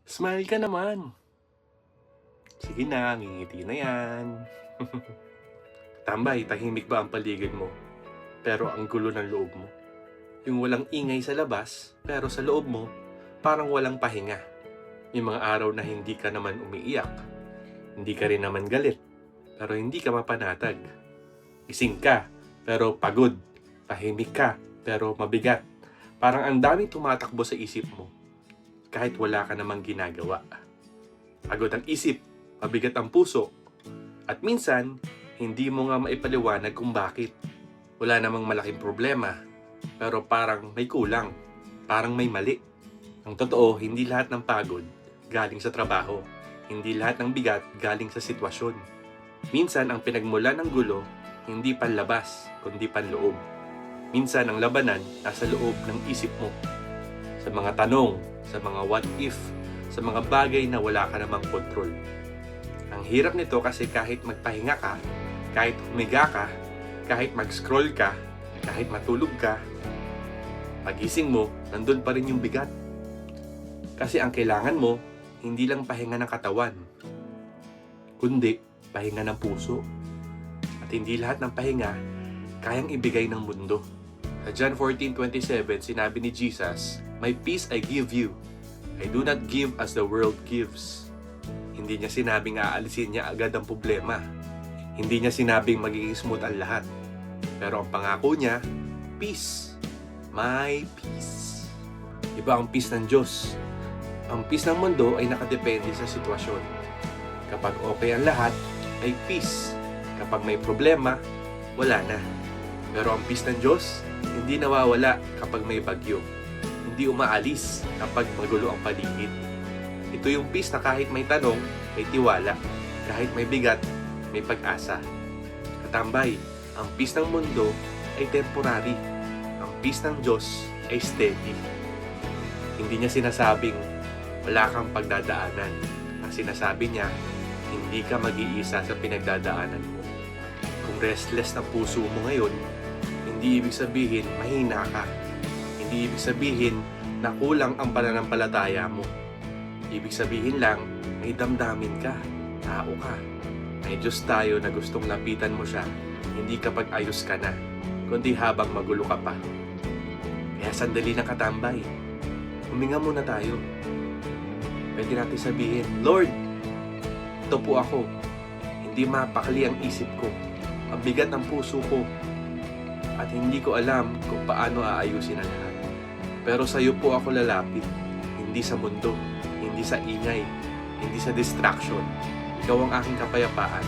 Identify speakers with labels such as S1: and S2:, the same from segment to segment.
S1: Smile ka naman. Sige na, ngingiti na yan. Tambay, tahimik ba ang paligid mo? Pero ang gulo ng loob mo. Yung walang ingay sa labas, pero sa loob mo, parang walang pahinga. Yung mga araw na hindi ka naman umiiyak. Hindi ka rin naman galit, pero hindi ka mapanatag. Gising ka, pero pagod. Tahimik ka, pero mabigat. Parang ang daming tumatakbo sa isip mo, kahit wala ka namang ginagawa. Pagod ang isip, mabigat ang puso, at minsan, hindi mo nga maipaliwanag kung bakit. Wala namang malaking problema, pero parang may kulang, parang may mali. Ang totoo, hindi lahat ng pagod galing sa trabaho. Hindi lahat ng bigat galing sa sitwasyon. Minsan, ang pinagmulan ng gulo, hindi panlabas, kundi panloob. Minsan, ang labanan nasa loob ng isip mo. Sa mga tanong, sa mga what if, sa mga bagay na wala ka namang kontrol. Ang hirap nito kasi kahit magpahinga ka, kahit humiga ka, kahit mag-scroll ka, kahit matulog ka, pagising mo, nandun pa rin yung bigat. Kasi ang kailangan mo, hindi lang pahinga ng katawan, kundi pahinga ng puso. At hindi lahat ng pahinga kayang ibigay ng mundo. Sa John 14:27, sinabi ni Jesus, "My peace I give you. I do not give as the world gives." Hindi niya sinabing aalisin niya agad ang problema. Hindi niya sinabing magiging smooth ang lahat. Pero ang pangako niya, peace. My peace. Iba ang peace ng Diyos. Ang peace ng mundo ay nakadepende sa sitwasyon. Kapag okay ang lahat, ay peace. Kapag may problema, wala na. Pero ang peace ng Diyos, hindi nawawala kapag may bagyo. Hindi umaalis kapag magulo ang paligid. Ito yung peace na kahit may tanong, may tiwala. Kahit may bigat, may pag-asa. Katambay, ang peace ng mundo ay temporary. Ang peace ng Diyos ay steady. Hindi niya sinasabing wala kang pagdadaanan. Ang sinasabi niya, hindi ka mag-iisa sa pinagdadaanan mo. Kung restless na puso mo ngayon, hindi ibig sabihin mahina ka. Hindi ibig sabihin na kulang ang pananampalataya mo. Ibig sabihin lang, may damdamin ka, tao ka. May Diyos tayo na gustong lapitan mo siya, hindi kapag ayos ka na, kundi habang magulo ka pa. Kaya sandali ng katambay, huminga muna tayo. Pwede natin sabihin, Lord, ito po ako. Hindi mapakali ang isip ko. Ang bigat ng puso ko. At hindi ko alam kung paano aayusin ang lahat. Pero sa iyo po ako lalapit. Hindi sa mundo. Hindi sa ingay. Hindi sa distraction. Ikaw ang aking kapayapaan.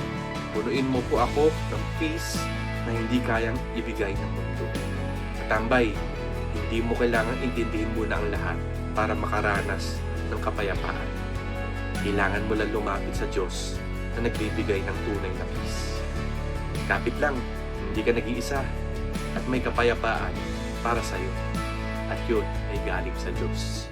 S1: Punuin mo po ako ng peace na hindi kayang ibigay ng mundo. Katambay, hindi mo kailangan intindihin muna ang lahat para makaranas ng kapayapaan. Kailangan mo lang lumapit sa Diyos na nagbibigay ng tunay na peace. Kapit lang, hindi ka nag-iisa at may kapayapaan para sa iyo. At yun ay galing sa Diyos.